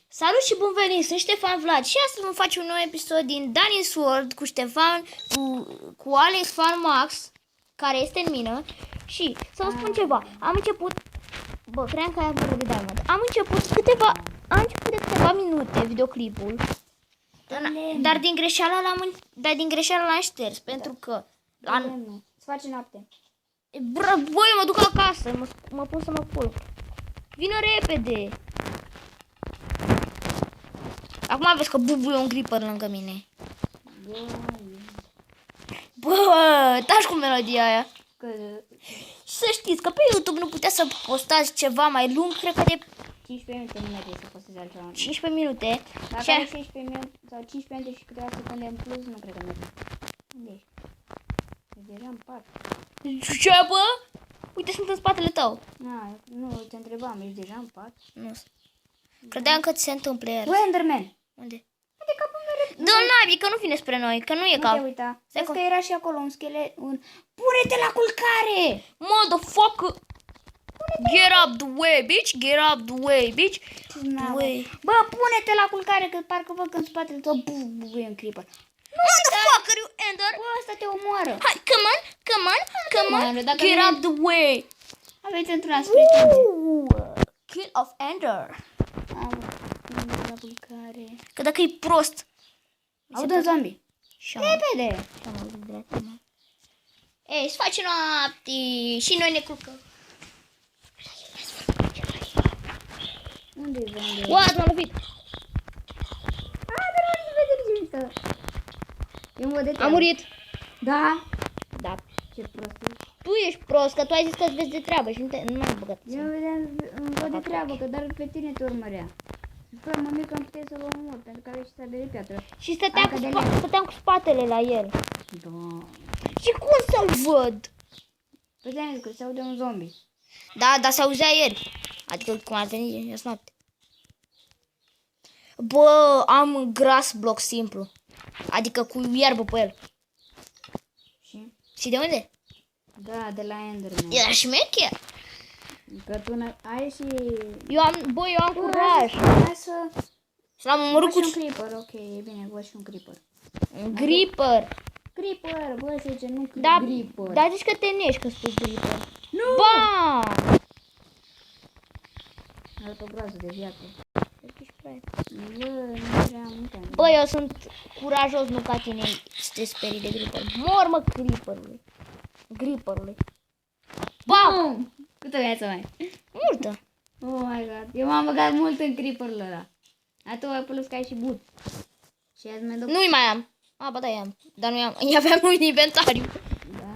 Salut și bun venit, sunt Ștefan Vlad și astăzi vom face un nou episod din Dani's World cu Ștefan, cu Alex Fan Max, care este în mină. Și să vă spun ceva, am început, cream că ai de Diamond. Am început de câteva minute videoclipul, dar din greșeală l-am șters, pentru că se face noapte. Băi, mă duc acasă, mă pun să mă culc. Vină repede. Acum vezi că bubuie un creeper lângă mine. Bă, taci cu melodia aia. Și să știți că pe YouTube nu puteți să postați ceva mai lung, cred că de 15 minute nu merge să postezi altceva. 15 minute. Dacă are 16 minute sau 15 minute și câteva secunde în plus, nu cred că merge. Unde ești? E deja în pat. Ce, bă? Uite, sunt în spatele tău. Nu, te întrebam, ești deja în pat? Nu. Credeam că ți se întâmplă iar. Bă, Enderman! Unde? Uite capul meu. Dă-l nabii, că nu vine spre noi, că nu e cap. Nu te uita. Vezi că era și acolo un schelet, Pune-te la culcare! Motherfucker! Get up the way, bitch! Get up the way, bitch! Bă, pune-te la culcare, că parcă văd că în spatele tău bubuie un creeper. Motherfucker, you ender! Bă, ăsta te omoară. Hai, come on! Get up the way! Aveți într-una spre tine. Kill of ender! La culcare. Că dacă e prost... Aud un zombie. Repede! Ei, se face noapte și noi ne culcăm. Unde e zombie? What, m-a lovit! Am murit. Da? Da. Ce prost ești. Tu ești prost, că tu ai zis că îți vezi de treabă și nu m-am băgat. Eu îmi văd de treabă, că dar pe tine te urmărea. Fără mămică am putea să-l omor, pentru că are și sabie de piatră. Și stăteam cu spatele la el. Da. Și cum să-l văd? Păi ți-am zis că se aude un zombie. Da, dar se auzea ieri. Adică cum ar veni, e noapte. Bă, am grass block simplu. Adică cu iarbă pe el. Și de unde? Da, de la Enderman. Era șmecher. Că tu ai și... Eu am curaj. Hai să... Și l-am omorât cu... un creeper, ok, e bine, văd și un creeper. Un creeper. Creeper, bă, se zice, nu Da, creeper. dar zici că te nești că spui creeper. Nu! Ba! Are o groază de viață. Bă, nu vrea multe. Bă, eu sunt curajos, nu ca tine să te sperii de creeper. Mor, mă, creeperului. Ba! Câtă viață mai? Multă. Oh my god, eu m-am băgat mult în creeper-ul ăla. A tu ai plus că ai și but. Și azi mi-a Nu-i mai am. Ba da, i-am. Dar nu i-am. I-aveam în inventariu. Da.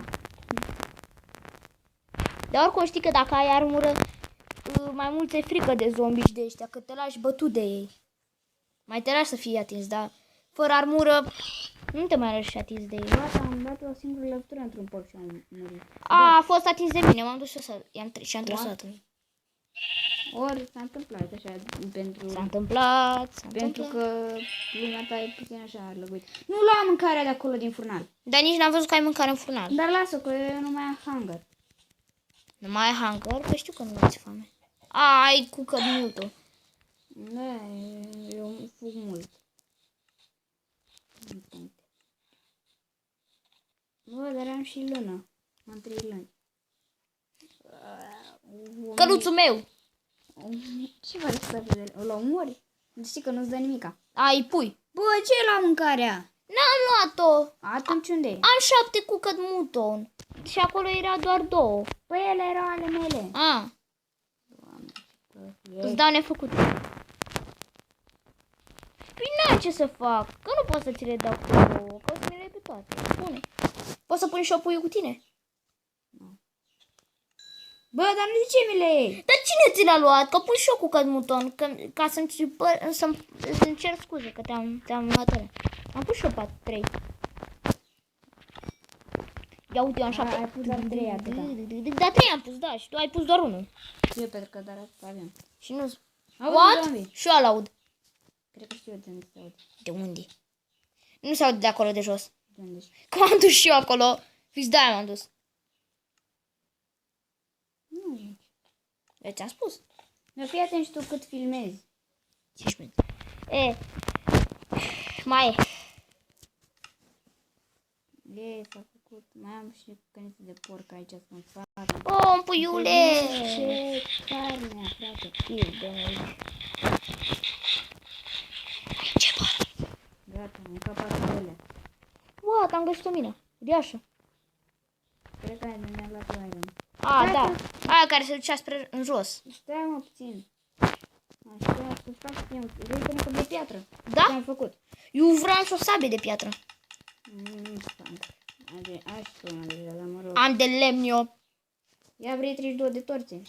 Dar oricum știi că dacă ai armură, mai mult e frică de zombi și de ăștia, că te lași bătut de ei. Mai te lași să fii atins, dar fără armură nu te mai lași atins de ei. Gata, am dat o singură lăptură într-un porc și am murit. A fost atins de mine, m-am dus și am trăsat. Ori s-a întâmplat așa, S-a întâmplat. Pentru că lumea ta e puțin așa lăguit. Nu lua mâncarea de acolo din furnal. Dar nici n-am văzut că ai mâncare în furnal. Dar lasă că eu nu mai am hunger. Nu mai ai hunger? Că știu că nu ai foame. Ai cu cădmutul. Da, eu fug mult. Bă, dar am și lână. Am 3 luni. Căluțul meu! Ce faci să vede? O omori? Știi că nu-ți dă nimica. Ai pui. Bă, ce la mâncarea? N-am luat-o. Atunci unde e? Am 7 cu cădmuton. Și acolo era doar 2. Păi ele erau ale mele. A. Îți dau nefăcut. Păi n-am ce să fac. Că nu pot să ți le dau cu două. Că o să mi le iei pe toate. Pune. Poți să pun și o puiul cu tine? Bă, dar nu de ce mi le iei? Dar cine ți l-a luat? Că pun și eu cu cădmuton. Ca să-mi cer scuze că te-am luat ăla. Am pus și eu 3. Ia uite, eu am 7. Ai pus doar 3 atâta. Da, 3 am pus, da. Și tu ai pus doar 1. Eu pentru că doar atât avem. Și nu... Auzi, What? zombie. Și eu l-aud. Cred că știu eu de unde se aude. De unde? Nu se aude de acolo de jos. De unde? Că m-am dus și eu acolo. Fix de-aia m-am dus. Nu e. Eu ți-am spus. Dar fii atent și tu cât filmezi. 15 minute. Mai e. S-a făcut. Mai am și căniță de porc aici să-mi fac. Oh, puiule! Ce carnea, frate. Fiu de aici. Ce bă? Gata, am încapat ele. What, am găsit o mină. Uriașă. Cred că mi-a luat iron. Da. Aia care se ducea spre în jos. Stai mă puțin. Așa, să fac timp. Vrei că de piatră? Da? Ce am făcut? Eu vreau și o sabie de piatră. Nu știu. Aș sună deja, dar mă rog. Am de lemn eu. Ia vrei 32 de torțe?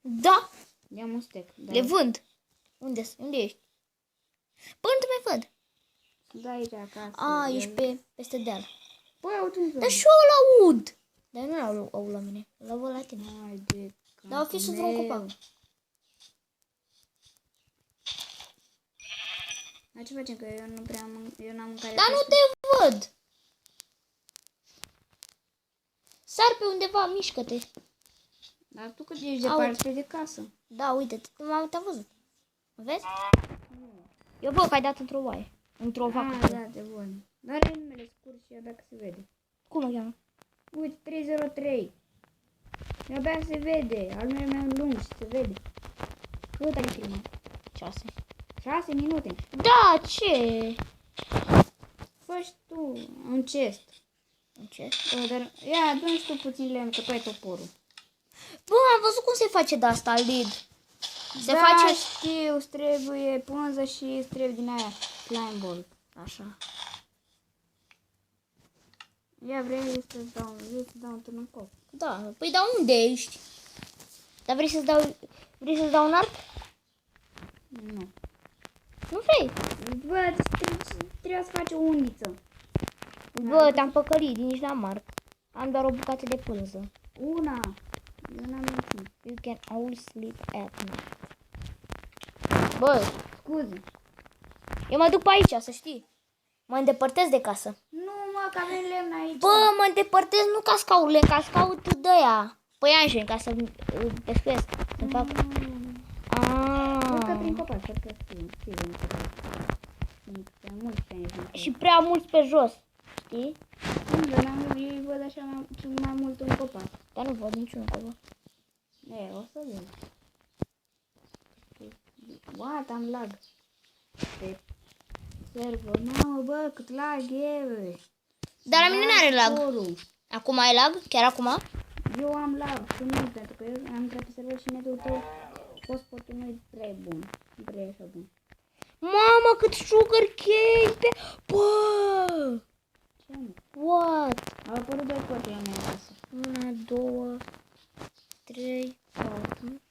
Da, Ia-mi un stec. le vând. Unde ești? Bă, nu te mai văd. Da aici acasă. Ești peste deal. Păi, uite-mi Dar și eu îl aud. Dar nu l-au la mine. Îl aud la tine. Hai de Dar o fi sub vreun copac. Dar ce facem? Că eu nu prea am, eu n-am mâncare. Dar nu te văd. Sar pe undeva, mișcă-te. Dar tu cât ești departe de casă? Da, uite, te-am văzut. Vezi? Eu văd că ai dat într-o oaie. Într-o vacă. Da, de bun. Dar are numele scurt și abia că se vede. Cum o cheamă? Uite, 303. Abia se vede. Al meu e lung și se vede. Cât ai filmat? 6. 6 minute. Da, ce? Faci tu un chest. Ce? Dar ia, dă-mi tu puțin lemn, că tu ai toporul. Bă, am văzut cum se face de asta, lead. Se da, face... știu, îți trebuie pânză și îți trebuie din aia slime ball. Așa. Ia, vrei să-ți dau un turnăcop? Da, păi dar unde ești? Dar vrei să-ți dau un arc? Nu. Nu vrei? Bă, trebuie să faci o undiță. Bă, te-am păcălit, nici n-am arc. Am doar o bucată de pânză. Una. Eu n-am nimic. You can all sleep at night. Bă, Scuze. eu mă duc pe aici, să știi. Mă îndepărtez de casă. Nu, mă, că avem lemn aici. Bă, mă îndepărtez nu ca scaurile, ca scaut de aia. Păianjen, ca să pescuiesc. Să-mi fac... Cred că prin copaci, cred că știi în copaci. Sunt prea mulți pe aici. Și prea mulți pe jos, știi? Nu, dar eu îi văd așa mai mult în copac. Dar nu văd niciunul acolo. O să văd. What? Am lag. Pe server. Mamă, bă, cât lag e, bă. Dar la mine n-are lag. Acum ai lag? Chiar acum? Eu am lag, tu nu, pentru că eu am intrat pe server și netul tău hotspot-ul nu e prea bun. Nu prea e așa bun. Mamă, cât sugar cane pe... Bă! Ce am? What? Au apărut 2 pote la mine acasă. 1, 2, 3, 4,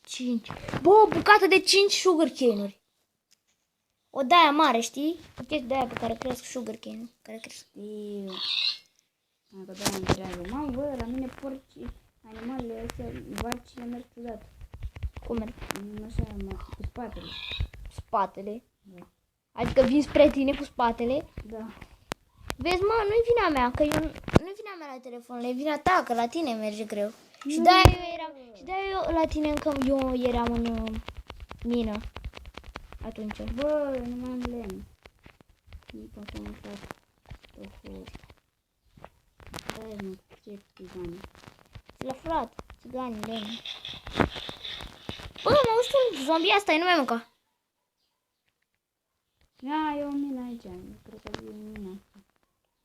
5. Bă, o bucată de 5 sugar cane-uri. O de-aia mare, știi? O chestie de-aia pe care cresc sugar cane-ul. Care cresc. Știu. Am că de-aia întreabă. Mamă, bă, la mine porci, animalele astea, varcile merg ciudat. Cum merg? Așa, cu spatele. Spatele. Da. Adică vin spre tine cu spatele. Da. Vezi, mă, nu-i vina mea, că eu nu-i vina mea la telefon, e vina ta, că la tine merge greu. Și de-aia eu la tine încă eu eram în mină atunci. Bă, nu mai am lemn. Nu pot să mă fac tofu. Da, mă, ce țigani. La furat, țigani, lemn. Bă, mă auzi un zombie asta, nu mai mânca. Ia, e o mină aici. Cred că e mina asta.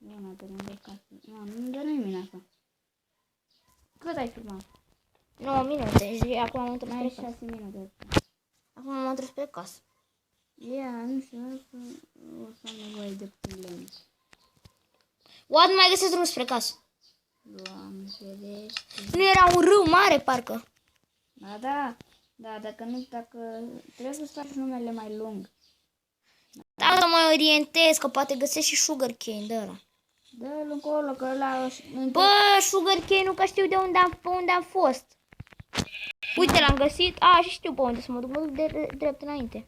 E una de lângă casă. Nu, dar nu e mina asta. Cât ai filmat? 9 minute și acum am întors Mai spre 6 casă. minute. Acum am întors spre casă. Ia, nu știu, o să am nevoie de puțin lemn. Oad, nu mai găsesc drumul spre casă. Doamne, ferește. Nu era un râu mare, parcă. Da, da. Da, dacă trebuie să-ți faci numele mai lung. Dacă mă orientez, că poate găsesc și sugar cane de ăla. Dă-l încolo, că ăla... Bă, sugar cane-ul, că știu de pe unde am fost. Uite, l-am găsit. Și știu pe unde să mă duc. Mă duc drept înainte.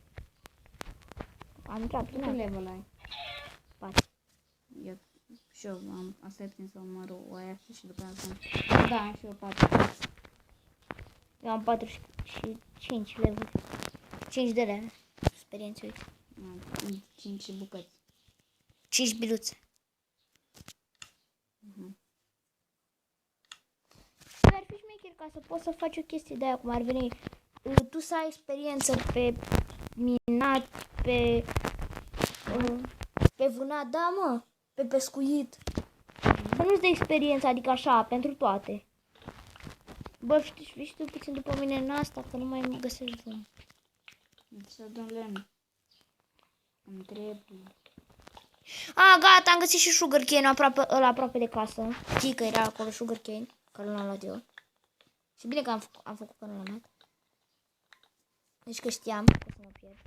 Am intrat prin Cât alt. level ai? 4. Eu și eu am, asta e prin să numărul o aia și după aceea. Da, am și eu 4. Eu am 4 și 5 level. 5 de leve. experiențe, uite. 5 bucăți. 5 biluțe. Ar fi șmecher ca să poți să faci o chestie de aia, cum ar veni. Tu să ai experiență pe minat, pe vânat, da, mă, pe pescuit. Să nu-ți dai experiență, adică așa, pentru toate. Bă, știi puțin după mine în asta, că nu mai găsești drum. Să dăm lemn. Îmi trebuie. A, gata, am găsit și sugarcane aproape de casă. Știi că era acolo sugarcane, care l-am luat eu. Și bine că am făcut că nu l-am luat. Deci că știam că să mă pierd.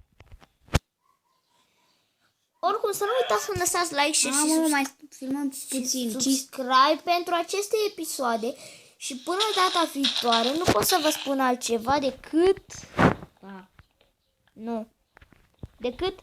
Oricum, să nu uitați să lăsați like și Mai filmăm puțin. subscribe pentru aceste episoade. Și până data viitoare nu pot să vă spun altceva decât... Pa. Nu. Decât